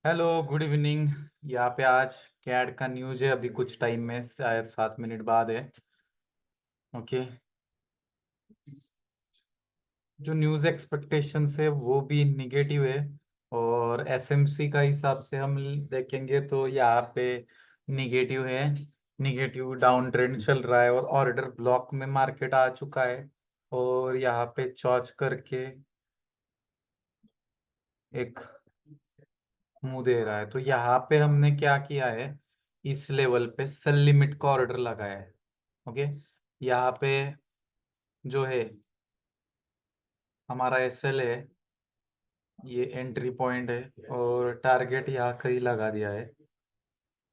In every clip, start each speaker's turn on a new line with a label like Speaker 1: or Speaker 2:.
Speaker 1: Hello, good evening. यहाँ पे आज कैड का न्यूज़ है, अभी कुछ टाइम में, शायद 7 मिनट बाद है। ओके। जो न्यूज़ एक्सपेक्टेशंस है वो भी निगेटिव है। और एसएमसी का हिसाब से हम देखेंगे तो यहाँ पे निगेटिव है। निगेटिव डाउन ट्रेंड चल रहा है और ऑर्डर ब्लॉक में मार्केट आ चुका है। और यहाँ पे चौच करके एक मुंह दे रहा है, तो यहाँ पे हमने क्या किया है, इस लेवल पे सेल लिमिट का ऑर्डर लगाया है। ओके। यहाँ पे जो है हमारा एसएल है, ये एंट्री पॉइंट है और टारगेट यहाँ कहीं लगा दिया है।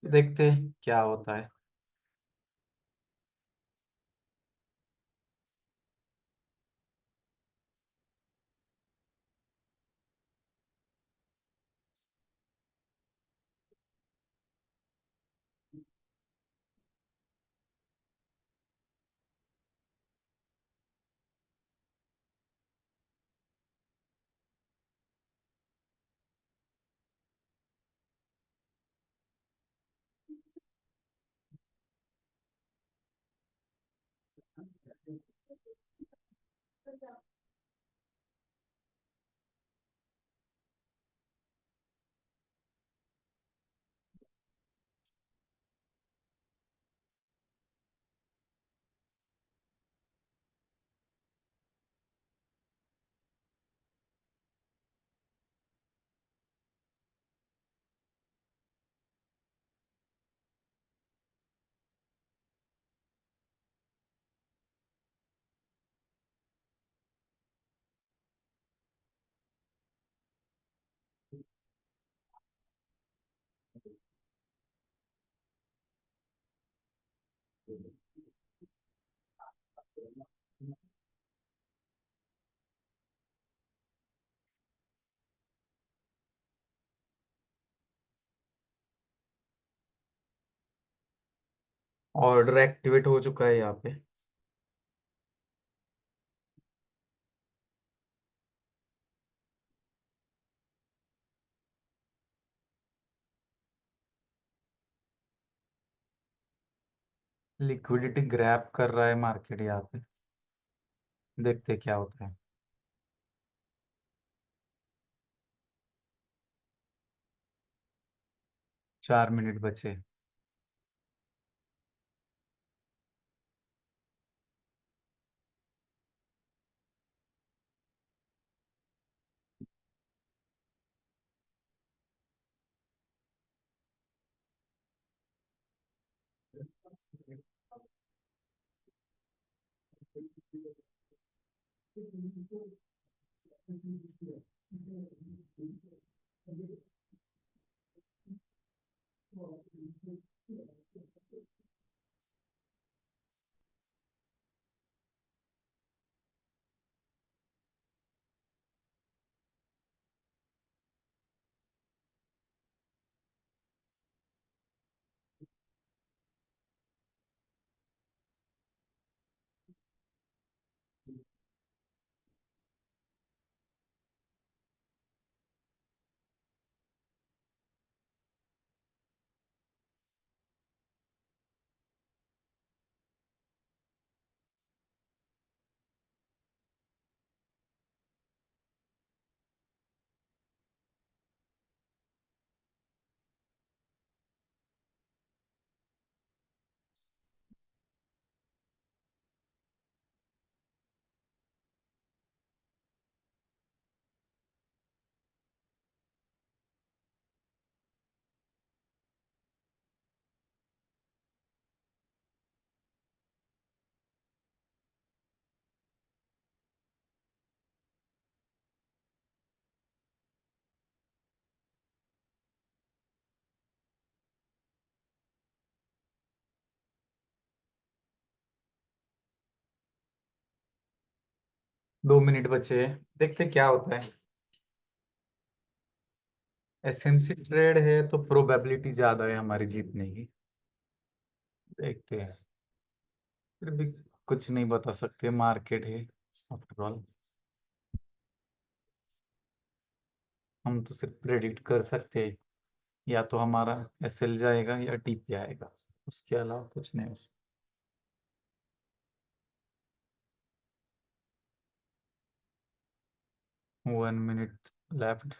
Speaker 1: देखते हैं क्या होता है। ऑर्डर एक्टिवेट हो चुका है यहाँ पे। लिक्विडिटी ग्रैब कर रहा है मार्केट यहाँ पे। देखते हैं क्या होता है। 4 मिनट बचे। दो मिनट बचे हैं, देखते क्या होता है। एसएमसी ट्रेड है तो प्रोबेबिलिटी ज्यादा है हमारी जीतने की। देखते हैं। फिर भी कुछ नहीं बता सकते, मार्केट है आफ्टर ऑल। हम तो सिर्फ प्रेडिक्ट कर सकते हैं। या तो हमारा एसएल जाएगा या टीपी आएगा, उसके अलावा कुछ नहीं उसमें। 1 मिनट लेफ्ट।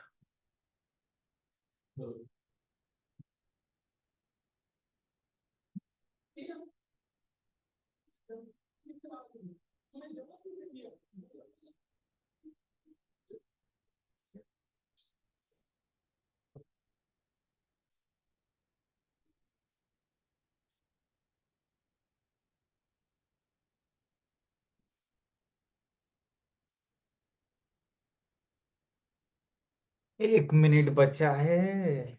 Speaker 1: 1 मिनट बचा है।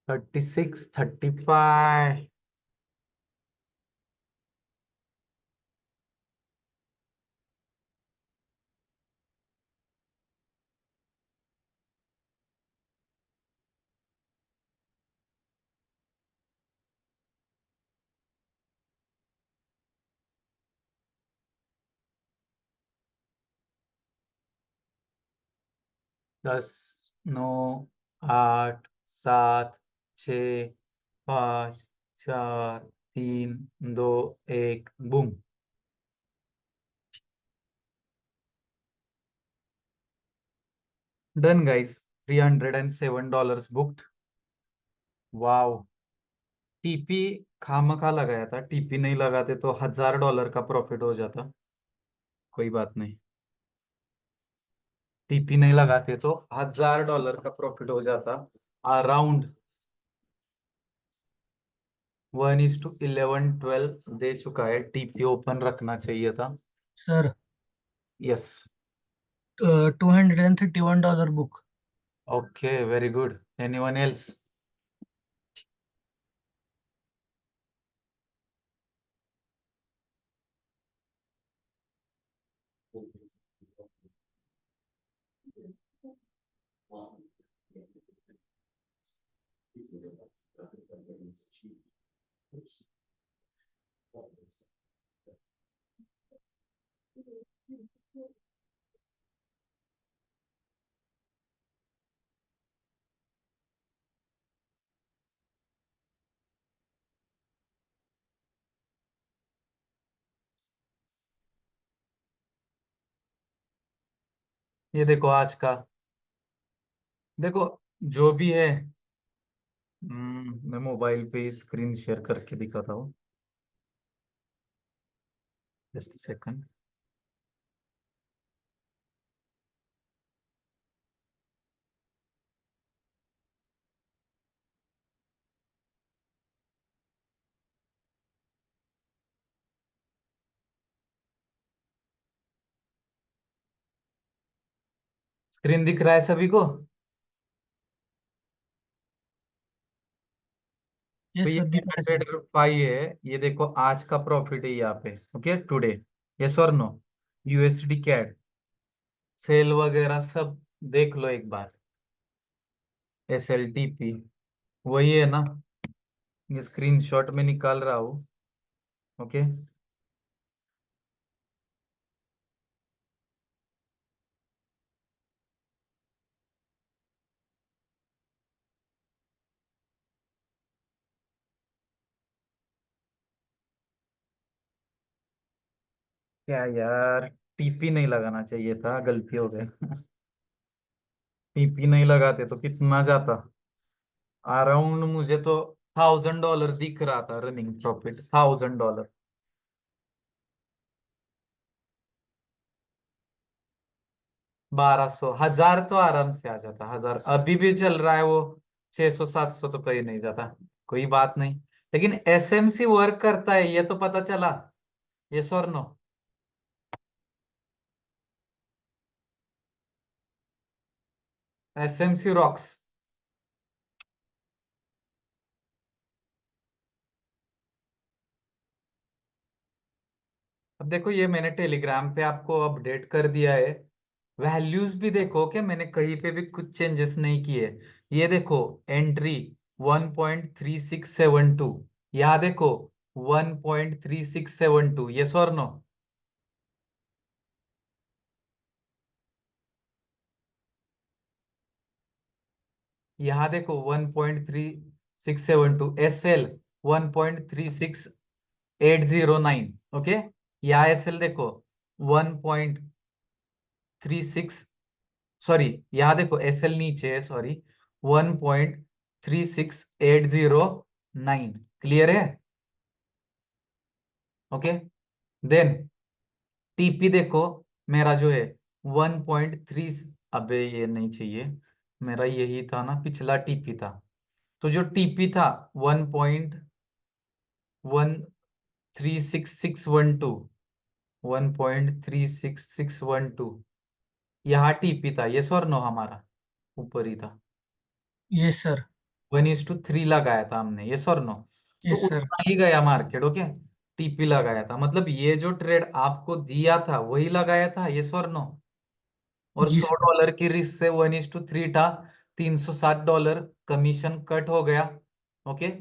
Speaker 1: 36, 35। दस, नौ, आठ, सात, छ, पाँच, चार, तीन, दो, एक, boom. Done guys, $307 booked. Wow. TP खामखा लगाया था, टीपी नहीं लगाते तो $1000 का प्रॉफिट हो जाता। कोई बात नहीं, टीपी नहीं लगाते तो $1000 का प्रॉफिट हो जाता। अराउंड 1:11, 12 दे चुका है, टीपी ओपन रखना चाहिए था।
Speaker 2: Sir
Speaker 1: yes.
Speaker 2: $231 book.
Speaker 1: Okay, very good. Anyone else? ये देखो आज का, देखो जो भी है। मैं मोबाइल पे स्क्रीन शेयर करके दिखाता हूँ। Just second. स्क्रीन दिख रहा है सभी को?
Speaker 2: ये
Speaker 1: तो ये
Speaker 2: सर दिख रहा है सर।
Speaker 1: 105 है। ये देखो आज का प्रॉफिट है यहाँ पे, ओके टुडे। यस और नो? यूएसडी कैड सेल वगैरह सब देख लो एक बार। एस एल टी पी वही है ना, ये स्क्रीनशॉट में निकाल रहा हूँ। ओके। क्या यार, टीपी नहीं लगाना चाहिए था, गलती हो गई। टीपी नहीं लगाते तो कितना जाता। अराउंड मुझे तो $1000 दिख रहा था रनिंग प्रॉफिट, $1000। 1200, 1000 तो आराम से आ जाता, 1000 अभी भी चल रहा है वो। 600, 700 तो कहीं नहीं जाता। कोई बात नहीं, लेकिन एसएमसी वर्क करता है ये तो पता चला। यस और नो? SMC rocks. अब देखो ये मैंने टेलीग्राम पे आपको अपडेट कर दिया है। वैल्यूज भी देखो कि मैंने कहीं पे भी कुछ चेंजेस नहीं किए। ये देखो एंट्री 1.3672, यहाँ देखो 1.3672, यस और नो? यहाँ देखो 1.3672, एस एल 1.36809, ओके। यहाँ एस एल देखो 1.36, सॉरी यहाँ देखो एस एल नीचे है, सॉरी 1.36809, क्लियर है? ओके। देन टीपी देखो मेरा जो है 1.3, अबे ये नहीं चाहिए, मेरा यही था ना, पिछला टीपी था। तो जो टीपी था 1.136612, 1.36612, यहाँ टीपी था, ये और नो हमारा ऊपर ही था।
Speaker 2: Yes sir.
Speaker 1: 1:3 लगाया था हमने, ये और नो? तो
Speaker 2: यस सर।
Speaker 1: उतना ही गया मार्केट, ओके। टीपी लगाया था, मतलब ये जो ट्रेड आपको दिया था वही लगाया था, ये और नो? और
Speaker 2: जी सर।
Speaker 1: $100 की रिस्क से 1:3 था, $360 कमीशन कट हो गया, ओके।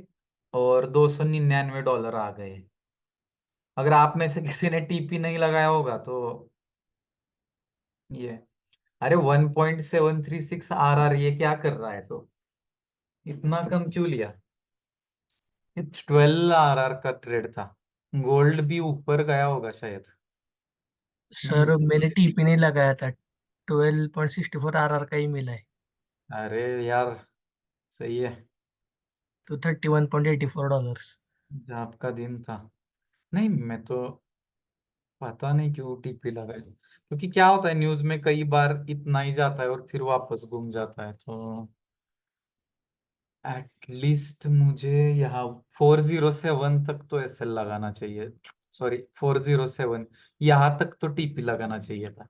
Speaker 1: और $299 आ गए। अगर आप में से किसी ने टीपी नहीं लगाया होगा तो ये, अरे 1.736 RR ये क्या कर रहा है? तो इतना कम क्यों लिया? ये 12 RR का ट्रेड था। गोल्ड भी ऊपर गया होगा शायद। नहीं,
Speaker 2: सर मैंने टीपी नहीं लगाया था, 12.64 RR का ही मिला है।
Speaker 1: अरे यार, सही है।
Speaker 2: तो $31.84।
Speaker 1: जो आपका दिन था। नहीं, मैं तो पता नहीं क्यों टीपी लगाई, क्योंकि क्या होता है न्यूज में कई बार इतना ही जाता है और फिर वापस घूम जाता है, तो एटलीस्ट मुझे यहाँ 407 तक तो एसएल लगाना चाहिए। सॉरी 407, यहाँ तक तो टीपी लगाना चाहिए था।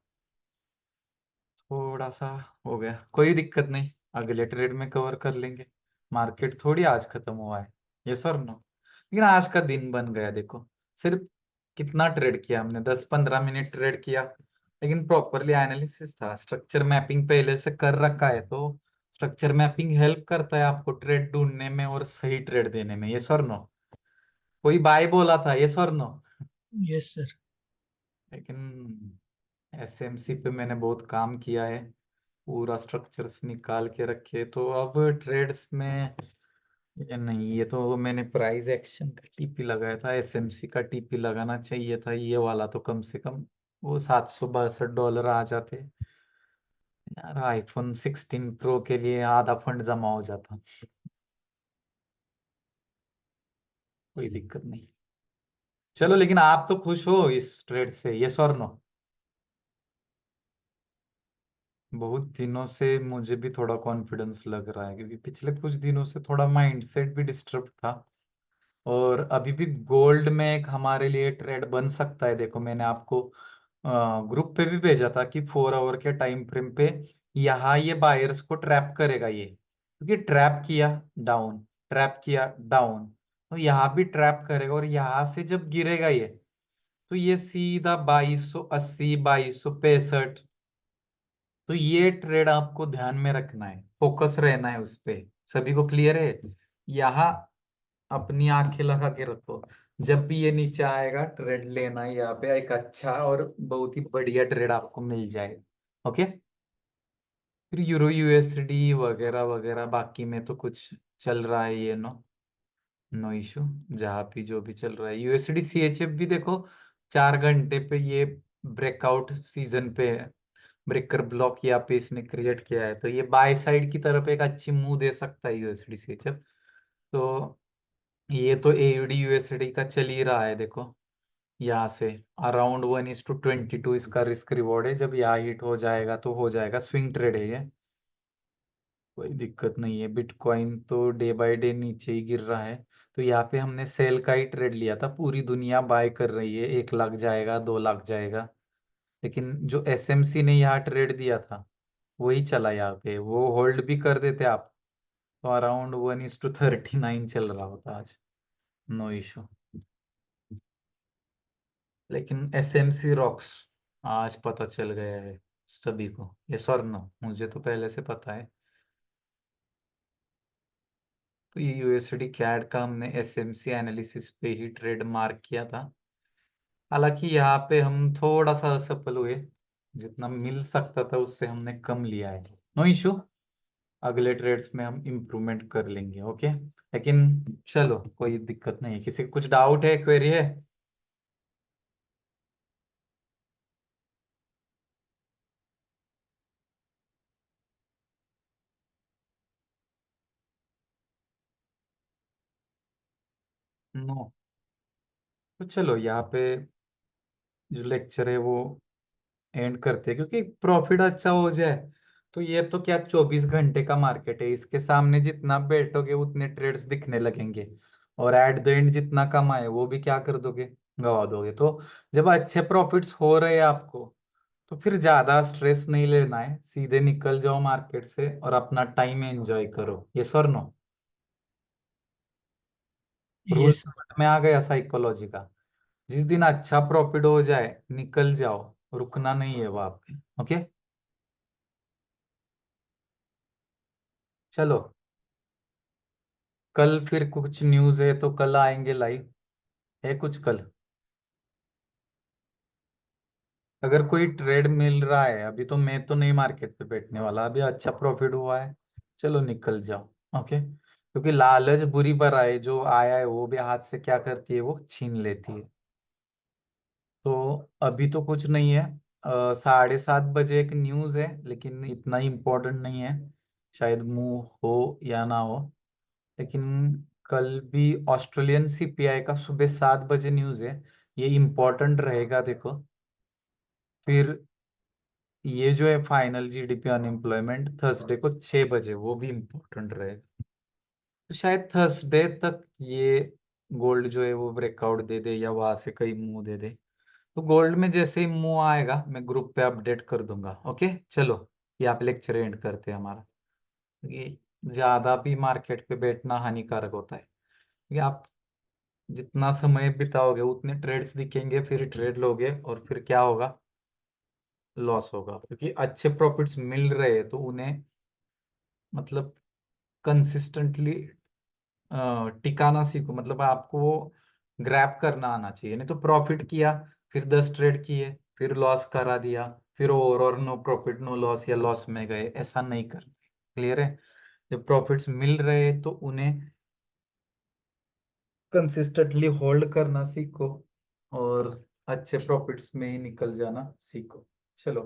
Speaker 1: थोड़ा सा हो गया, कोई दिक्कत नहीं, अगले ट्रेड में कवर कर लेंगे। मार्केट थोड़ी आज खत्म हुआ है, ये सर नो। लेकिन आज का दिन बन गया देखो। सिर्फ कितना ट्रेड किया हमने, 10-15 मिनट ट्रेड किया, लेकिन प्रॉपरली एनालिसिस था, स्ट्रक्चर मैपिंग पहले से कर रखा है, तो स्ट्रक्चर मैपिंग हेल्प करता है आपको ट्रेड ढूंढने में और सही ट्रेड देने में, ये सर नो? कोई बाय बोला था, ये सर नो?
Speaker 2: Yes sir.
Speaker 1: लेकिन एसएमसी पे मैंने बहुत काम किया है, पूरा स्ट्रक्चर्स निकाल के रखे, तो अब ट्रेड्स में ये नहीं, ये तो मैंने प्राइस एक्शन का टीपी लगाया था, एसएमसी का टीपी लगाना चाहिए था ये वाला, तो कम से कम वो $762 आ जाते यार। iPhone 16 Pro के लिए आधा फंड जमा हो जाता। कोई दिक्कत नहीं। चलो, लेकिन आप तो खुश हो इस ट्रेड से, ये और नो? बहुत दिनों से मुझे भी थोड़ा कॉन्फिडेंस लग रहा है, क्योंकि पिछले कुछ दिनों से थोड़ा माइंडसेट भी डिस्टर्ब था। और अभी भी गोल्ड में एक हमारे लिए ट्रेड बन सकता है, देखो मैंने आपको ग्रुप पे भी भेजा था कि 4 आवर के टाइम फ्रेम पे यहाँ ये बायर्स को ट्रैप करेगा ये, क्योंकि ट्रैप किया डाउन, ट्रैप किया डाउन, तो यहाँ भी ट्रैप करेगा, और यहाँ से जब गिरेगा ये, तो ये सीधा 2280, 2265। तो ये ट्रेड आपको ध्यान में रखना है, फोकस रहना है उस पे। सभी को क्लियर है? यहाँ अपनी आंखें लगा के रखो, जब भी ये नीचे आएगा ट्रेड लेना है, यहाँ पे एक अच्छा और बहुत ही बढ़िया ट्रेड आपको मिल जाएगा, ओके। फिर यूरो यूएसडी वगैरह वगैरह बाकी में तो कुछ चल रहा है, ये नो, नो इशू। जहाँ भी जो भी चल रहा है, यूएसडी सीएचएफ भी देखो 4 घंटे पे ये ब्रेकआउट सीजन पे है, ब्रेकर ब्लॉक यहाँ पे इसने क्रिएट किया है, तो ये बाय साइड की तरफ एक अच्छी मुंह दे सकता है यूएसडी सीएचएफ। तो ये तो एयूडी यूएसडी का चल ही रहा है देखो, यहाँ से अराउंड 1:22 इसका रिस्क रिवॉर्ड है, जब यहाँ हिट हो जाएगा तो हो जाएगा, स्विंग ट्रेड है ये, कोई दिक्कत नहीं है। बिटकॉइन तो डे बाय डे नीचे ही गिर रहा है, तो यहाँ पे हमने सेल का ही ट्रेड लिया था, पूरी दुनिया बाय कर रही है, 1 लाख जाएगा, 2 लाख जाएगा, लेकिन जो एसएमसी ने यहाँ ट्रेड दिया था वही चला यहाँ पे, वो होल्ड भी कर देते आप, तो अराउंड 1:39 चल रहा होता आज, नो इशू। लेकिन एसएमसी रॉक्स आज पता चल गया है सभी को, ये सर नो मुझे तो पहले से पता है। तो ये यूएसडी कैड का हमने एसएमसी एनालिसिस पे ही ट्रेड मार्क किया था। हालांकि यहाँ पे हम थोड़ा सा असफल हुए, जितना मिल सकता था उससे हमने कम लिया है। नो इशू, अगले ट्रेड्स में हम इम्प्रूवमेंट कर लेंगे। ओके, लेकिन चलो कोई दिक्कत नहीं है। किसी को कुछ डाउट है, क्वेरी है? नो, तो चलो यहाँ पे जो लेक्चर है वो एंड करते हैं, क्योंकि प्रॉफिट अच्छा हो जाए तो ये तो क्या 24 घंटे का मार्केट है, इसके सामने जितना बैठोगे उतने ट्रेड्स दिखने लगेंगे, और एट द एंड जितना कमाए वो भी क्या कर दोगे, गवा दोगे। तो जब अच्छे प्रॉफिट्स हो रहे हैं आपको, तो फिर ज्यादा स्ट्रेस नहीं लेना है, सीधे निकल जाओ मार्केट से और अपना टाइम एंजॉय करो। ये सर नो, रूल
Speaker 2: यस।
Speaker 1: में आ गया साइकोलॉजी का। जिस दिन अच्छा प्रॉफिट हो जाए निकल जाओ, रुकना नहीं है वहां पे। ओके, चलो कल फिर कुछ न्यूज़ है तो कल आएंगे लाइव, है कुछ कल? अगर कोई ट्रेड मिल रहा है, अभी तो मैं तो नहीं मार्केट पे बैठने वाला, अभी अच्छा प्रॉफिट हुआ है, चलो निकल जाओ। ओके, क्योंकि लालच बुरी बला है, जो आया है वो भी हाथ से क्या करती है, वो छीन लेती है। तो अभी तो कुछ नहीं है। 7:30 बजे एक न्यूज़ है, लेकिन इतना इम्पोर्टेंट नहीं है, शायद मूव हो या ना हो। लेकिन कल भी ऑस्ट्रेलियन सीपीआई का सुबह 7 बजे न्यूज़ है, ये इम्पोर्टेंट रहेगा देखो। फिर ये जो है फाइनल जीडीपी अनएम्प्लॉयमेंट थर्सडे को 6 बजे, वो भी इम्पोर्टेंट रहेगा। तो शायद थर्सडे तक ये गोल्ड जो है वो ब्रेकआउट दे दे या वहां से कहीं मुंह दे दे। तो गोल्ड में जैसे ही मुंह आएगा मैं ग्रुप पे अपडेट कर दूंगा। ओके, चलो ये आप लेक्चर एंड करते हैं हमारा। ये ज्यादा भी मार्केट पे बैठना हानिकारक होता है, क्योंकि आप जितना समय बिताओगे उतने ट्रेड्स दिखेंगे, फिर ट्रेड लोगे और फिर क्या होगा, लॉस होगा। क्योंकि अच्छे प्रॉफिट्स मिल रहे हैं तो उन्हें मतलब कंसिस्टेंटली टिकाना सीखो, मतलब आपको वो ग्रैब करना आना चाहिए। नहीं तो प्रॉफिट किया, फिर 10 ट्रेड किए, फिर लॉस करा दिया, फिर और नो प्रॉफिट नो लॉस, या लॉस में गए, ऐसा नहीं करना। क्लियर है? जब प्रॉफिट्स मिल रहे हैं तो उन्हें कंसिस्टेंटली होल्ड करना सीखो, और अच्छे प्रॉफिट्स में ही निकल जाना सीखो। चलो